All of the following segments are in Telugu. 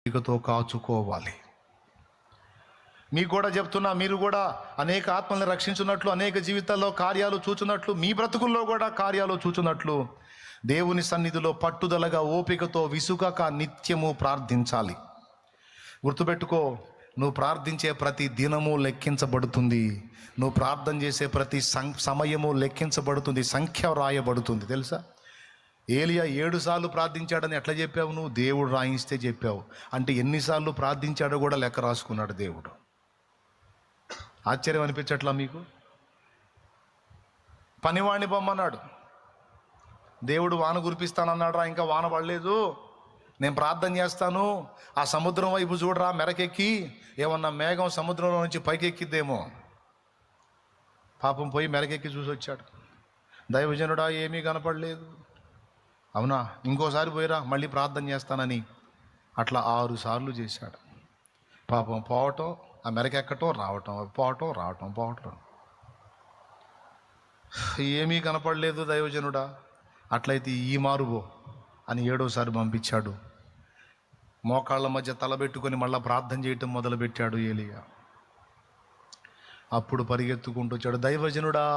ఓపికతో కాచుకోవాలి. మీకు కూడా చెప్తున్నా, మీరు కూడా అనేక ఆత్మల్ని రక్షించున్నట్లు, అనేక జీవితాల్లో కార్యాలు చూచున్నట్లు, మీ బ్రతుకుల్లో కూడా కార్యాలు చూచున్నట్లు దేవుని సన్నిధిలో పట్టుదలగా ఓపికతో విసుగక నిత్యము ప్రార్థించాలి. గుర్తుపెట్టుకో, నువ్వు ప్రార్థించే ప్రతి దినము లెక్కించబడుతుంది. నువ్వు ప్రార్థన చేసే ప్రతి సమయము లెక్కించబడుతుంది, సంఖ్య రాయబడుతుంది. తెలుసా? ఏలియా 7 సార్లు ప్రార్థించాడని ఎట్లా చెప్పావు నువ్వు? దేవుడు రాయిస్తే చెప్పావు. అంటే ఎన్నిసార్లు ప్రార్థించాడో కూడా లెక్క రాసుకున్నాడు దేవుడు. ఆశ్చర్యం అనిపించట్లా మీకు? పనివాణ్ణి పొమ్మన్నాడు, దేవుడు వాన కురిపిస్తానన్నాడు. ఇంకా వాన పడలేదు. నేను ప్రార్థన చేస్తాను, ఆ సముద్రం వైపు చూడరా, మెరకెక్కి ఏమన్నా మేఘం సముద్రంలో నుంచి పైకెక్కిద్దేమో. పాపం పోయి మెరకెక్కి చూసి వచ్చాడు. దైవజనుడా, ఏమీ కనపడలేదు. అవునా, ఇంకోసారి పోయిరా, మళ్ళీ ప్రార్థన చేస్తానని అట్లా 6 సార్లు చేశాడు. పాపం పోవటం, ఆ మెరకెక్కటం, రావటం, పోవటం. ఏమీ కనపడలేదు దైవజనుడా. అట్లయితే ఈ మారుబో అని 7వసారి పంపించాడు. మోకాళ్ళ మధ్య తలబెట్టుకొని మళ్ళీ ప్రార్థన చేయటం మొదలుపెట్టాడు ఏలియా. అప్పుడు పరిగెత్తుకుంటూ వచ్చాడు, దైవజనుడా,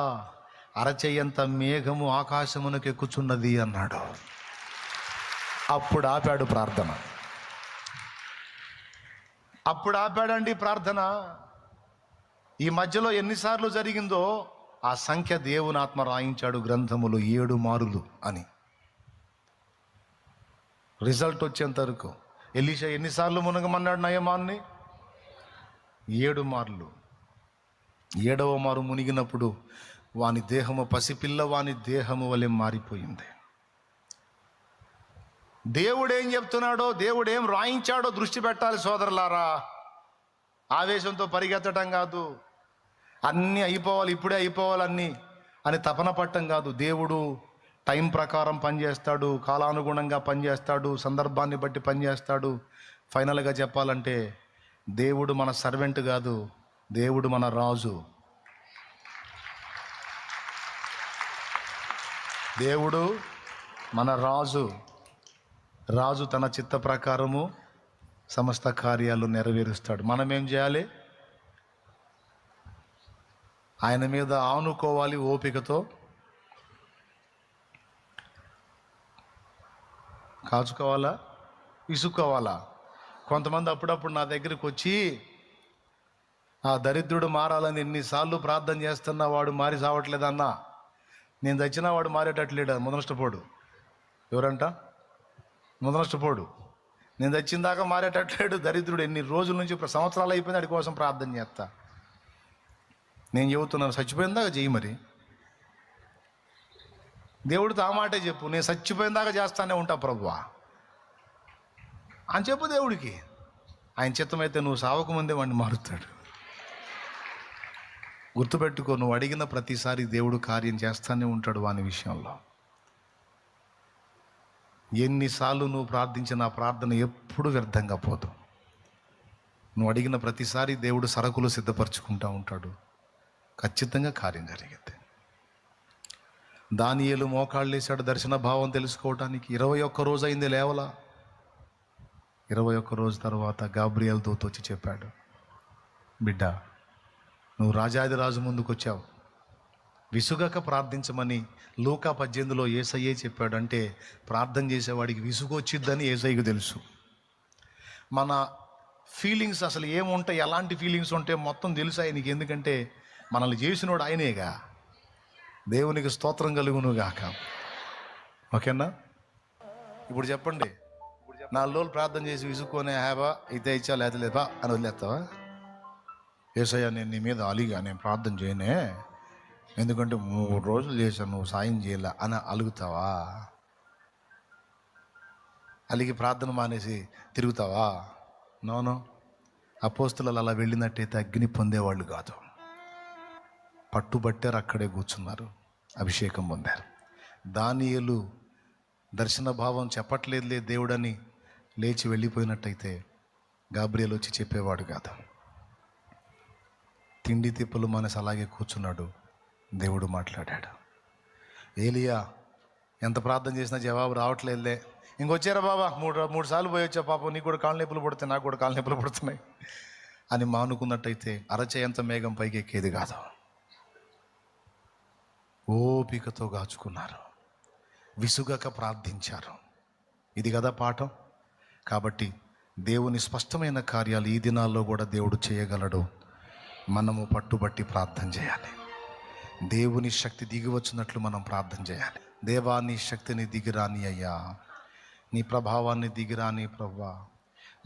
అరచెయ్యంత మేఘము ఆకాశమునకు ఎక్కుచున్నది అన్నాడు. అప్పుడు ఆపాడు ప్రార్థన. అప్పుడు ఆపాడండి ప్రార్థన. ఈ మధ్యలో ఎన్నిసార్లు జరిగిందో ఆ సంఖ్య దేవుని ఆత్మ రాయించాడు గ్రంథములు, 7 మారులు అని. రిజల్ట్ వచ్చేంత వరకు ఎలీషా ఎన్నిసార్లు మునగమన్నాడు నయమాన్ని? 7 మార్లు. 7వ మారు మునిగినప్పుడు వాని దేహము పసిపిల్ల వాని దేహము వలె మారిపోయింది. దేవుడేం చెప్తున్నాడో, దేవుడేం రాయించాడో దృష్టి పెట్టాలి సోదరులారా. ఆవేశంతో పరిగెత్తడం కాదు, అన్నీ అయిపోవాలి, ఇప్పుడే అయిపోవాలి అని తపన పట్టం కాదు. దేవుడు టైం ప్రకారం పనిచేస్తాడు, కాలానుగుణంగా పనిచేస్తాడు, సందర్భాన్ని బట్టి పనిచేస్తాడు. ఫైనల్గా చెప్పాలంటే దేవుడు మన సర్వెంట్ కాదు, దేవుడు మన రాజు. దేవుడు మన రాజు. రాజు తన చిత్త ప్రకారము సమస్త కార్యాలు నెరవేరుస్తాడు. మనం ఏం చేయాలి? ఆయన మీద ఆనుకోవాలి ఓపికతో. కాచుకోవాలా, విసుక్కోవాలా? కొంతమంది అప్పుడప్పుడు నా దగ్గరికి వచ్చి, ఆ దరిద్రుడు మారాలని ఎన్నిసార్లు ప్రార్థన చేస్తున్నా వాడు మారి సావట్లేదన్నా. నేను చచ్చినా వాడు మారేటట్లేడు, ముదనష్టపోడు. ఎవరంట? ముదనష్టపోడు. నేను చచ్చిన దాకా మారేటట్లేడు దరిద్రుడు. ఎన్ని రోజుల నుంచి, సంవత్సరాలు అయిపోయింది వాడి కోసం ప్రార్థన చేస్తా. నేను చెబుతున్నాను, చచ్చిపోయిన దాకా చెయ్యి. మరి దేవుడితో ఆ మాటే చెప్పు, నేను చచ్చిపోయిన దాకా చేస్తానే ఉంటా ప్రభువా అని చెప్పు దేవుడికి. ఆయన చిత్తమైతే నువ్వు సావకు ముందే వాడిని మారుతాడు. గుర్తుపెట్టుకో, నువ్వు అడిగిన ప్రతిసారి దేవుడు కార్యం చేస్తానే ఉంటాడు వాని విషయంలో. ఎన్నిసార్లు నువ్వు ప్రార్థించిన ఆ ప్రార్థన ఎప్పుడు వ్యర్థంగా పోదు. నువ్వు అడిగిన ప్రతిసారి దేవుడు సరుకులు సిద్ధపరచుకుంటూ ఉంటాడు. ఖచ్చితంగా కార్యం జరిగింది. దానియేలు మోకాళ్ళు వేశాడు దర్శన భావం తెలుసుకోవటానికి. 21 రోజు అయింది లేవలా. 21 రోజు తర్వాత గాబ్రియేల్ దూత వచ్చి చెప్పాడు, బిడ్డ, నువ్వు రాజాదిరాజు ముందుకు వచ్చావు, విసుగక ప్రార్థించమని లూకా 18లో యేసయ్యే చెప్పాడు. అంటే ప్రార్థన చేసేవాడికి విసుగు వచ్చిద్దని యేసయ్యకు తెలుసు. మన ఫీలింగ్స్ అసలు ఏముంటాయి, ఎలాంటి ఫీలింగ్స్ ఉంటాయి మొత్తం తెలుసు ఆయనకి. ఎందుకంటే మనల్ని చేసినోడు ఆయనేగా. దేవునికి స్తోత్రం కలుగును గాక. ఓకేనా? ఇప్పుడు చెప్పండి, 4 రోజులు ప్రార్థన చేసి విసుక్కొని హ్యాబా అయితే ఇచ్చా లేదలేదా అని వదిలేస్తావా? యేసయ్య, నేను నీ మీద అలిగా, నేను ప్రార్థన చేయనే, ఎందుకంటే 3 రోజులు చేశాను, నువ్వు సాయం చేయలే అని అలుగుతావా? అలిగి ప్రార్థన మానేసి తిరుగుతావా? నోనో. అపోస్తులు అలా వెళ్ళినట్టయితే అగ్ని పొందేవాళ్ళు కాదు. పట్టుబట్టారు, అక్కడే కూర్చున్నారు, అభిషేకం పొందారు. దానియేలు దర్శన భావం చెప్పట్లేదులే దేవుడని లేచి వెళ్ళిపోయినట్టయితే గాబ్రియేల్ వచ్చి చెప్పేవాడు కాదు. తిండి తిప్పలు మనసు అలాగే కూర్చున్నాడు. దేవుడు మాట్లాడాడు. ఏలియా ఎంత ప్రార్థన చేసినా జవాబు రావట్లేదులే, ఇంకొచ్చారా బాబా, మూడు సార్లు పోయి వచ్చా, పాపం నీకు కూడా కాళ్ళ నొప్పులు పుడుతున్నాయి, నాకు కూడా కాళ్ళ నొప్పులు పుడుతున్నాయి అని మానుకున్నట్టయితే అరచేయంత మేఘం పైకి ఎక్కేది కాదు. ఓపికతో గాచుకున్నారు, విసుగక ప్రార్థించారు. ఇది కదా పాఠం. కాబట్టి దేవుని స్పష్టమైన కార్యాలు ఈ దినాల్లో కూడా దేవుడు చేయగలడు. మనము పట్టుబట్టి ప్రార్థన చేయాలి. దేవుని శక్తి దిగి వచ్చినట్లు మనం ప్రార్థన చేయాలి. దేవా, నీ శక్తిని దిగిరాని అయ్యా, నీ ప్రభావాన్ని దిగిరాని ప్రభువా,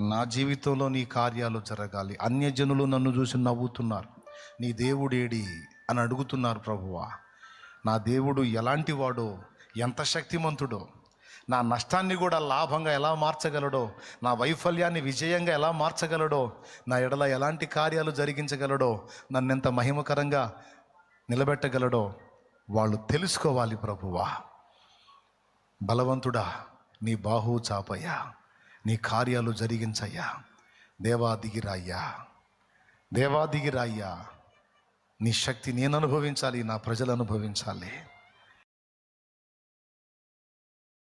నా జీవితంలో నీ కార్యాలు జరగాలి. అన్యజనులు నన్ను చూసి నవ్వుతున్నారు, నీ దేవుడేడి అని అడుగుతున్నారు. ప్రభువా, నా దేవుడు ఎలాంటి వాడో, ఎంత శక్తిమంతుడో, నా నష్టాన్ని కూడా లాభంగా ఎలా మార్చగలడో, నా వైఫల్యాన్ని విజయంగా ఎలా మార్చగలడో, నా ఎడల ఎలాంటి కార్యాలు జరిగించగలడో, నన్నెంత మహిమకరంగా నిలబెట్టగలడో వాళ్ళు తెలుసుకోవాలి. ప్రభువా, బలవంతుడా, నీ బాహు చాపయ్యా, నీ కార్యాలు జరిగించయ్యా. దేవా దిగిరాయ్యా, దేవా దిగిరాయ్యా. నీ శక్తి నేను అనుభవించాలి, నా ప్రజలు అనుభవించాలి.